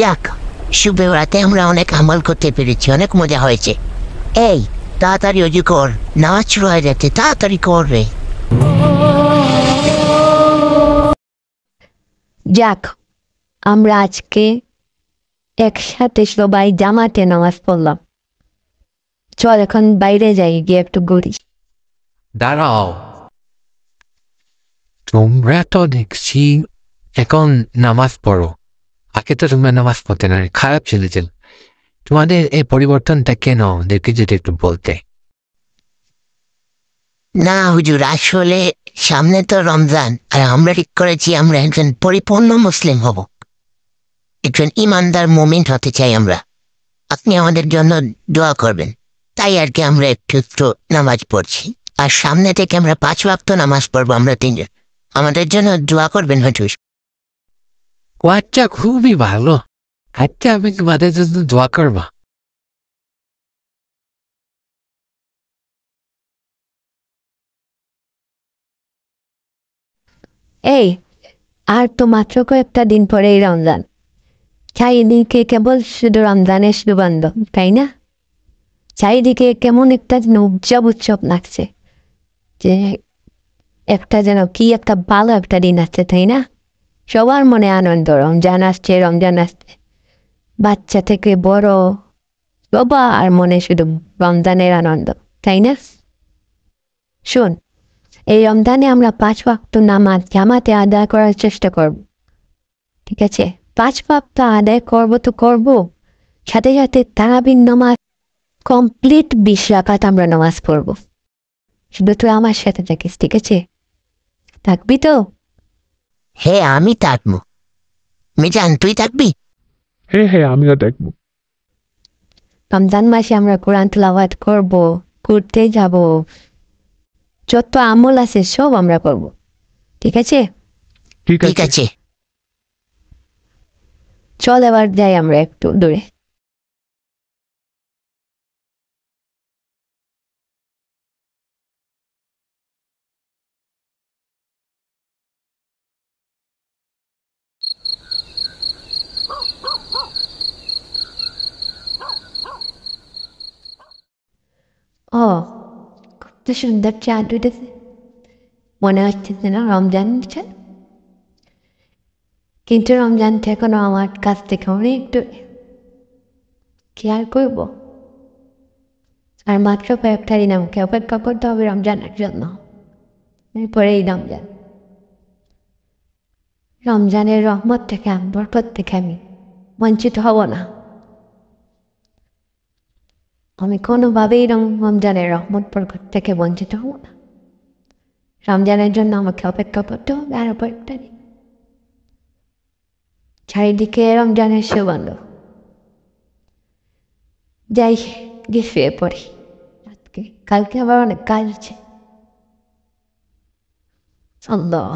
যাক, শুভ রাতে আমরা অনেক আমল করতে পেরেছি, অনেক মজা হয়েছে। এই, তাড়াতাড়ি অজু কর, নামাজ শুরু হয়ে যাচ্ছে, তাড়াতাড়ি করবে। যাক, আমরা আজকে একসাথে সবাই জামাতে নামাজ পড়লাম। চল এখন বাইরে যাই, গিয়ে একটু ঘুরি। দাঁড়াও, তোমরা তো দেখছি এখন নামাজ পড়ো। আগে তো তোমরা নামাজ পড়তে না, খারাপ ছেলেছেন। তোমাদের এই পরিবর্তনটা কেন ওদেরকে যদি একটু বলতে। না হুজুর, আসলে সামনে তো রমজান, আর আমরা ঠিক করেছি আমরা একজন পরিপূর্ণ মুসলিম হব, একজন ইমানদার মুমিন হতে চাই আমরা। আপনি আমাদের জন্য দোয়া করবেন, তাই আর কি আমরা একটু একটু নামাজ পড়ছি। আর সামনে থেকে আমরা 5 ওয়াক্ত নামাজ পড়বো আমরা 3 জন। আমাদের জন্য দোয়া করবেন হুজুর। ও আচ্ছা, খুবই ভালো। আচ্ছা, আমি তোমাদের জন্য দোয়া করবা। এই, আর তো মাত্র কয়েকটা দিন পরেই রমজান। চারিদিকে কেবল শুধু রমজানের সুগন্ধ, তাই না? চারিদিকে কেমন একটা যেন উৎসব উৎসব লাগছে, যে একটা যেন কি একটা ভালো একটা দিন আসছে, তাই না? সবার মনে আনন্দ, রমজান আসছে, রমজান আসছে। বাচ্চা থেকে বড় সবার মনে শুধু রমজানের আনন্দ, তাই না? শোন, এই রমজানে আমরা 5 ওয়াক্ত নামাজ জামাতে আদায় করার চেষ্টা করব, ঠিক আছে? 5 ওয়াক্ত আদায় করবো তো করবো, সাথে সাথে তারাবির নামাজ কমপ্লিট 20 রাকাত আমরা নামাজ পড়ব। শুধু তুই আমার সাথে থাকিস, ঠিক আছে? থাকবি তো? হ্যাঁ, আমি থাকবো। মিজান, তুই থাকবি? হ্যাঁ, আমিও দেখবো। রমজান মাসে আমরা কোরআন তিলাওয়াত করব, ঘুরতে যাব, যত আমল আছে সব আমরা করব, ঠিক আছে? ঠিক ঠিক আছে। আছে। চল এবার যাই আমরা একটু দূরে। ও, কত সুন্দর চাঁদ উঠেছে, মনে হচ্ছে যেন রমজান চাঁদ। কিন্তু রমজান এখনো আমার কাছ থেকে অনেক দূরে, কি আর করব? আর মাত্র কয়েকটা দিন আমাকে অপেক্ষা করতে হবে রমজানের জন্য, এরপরেই রমজান। রমজানের রহমত থেকে, বরকত থেকে আমি বঞ্চিত হব না। আমি কোনোভাবেই রমজানের রহমত বরকত থেকে বঞ্চিত হব না। রমজানের জন্য আমাকে অপেক্ষা করতে হবে আরো কয়েকটা দিন। চারিদিকে রমজানের সুগন্ধ। যাই, গিয়ে শুয়ে পড়ি আজকে, কালকে আবার অনেক কাজ আছে। আল্লাহ।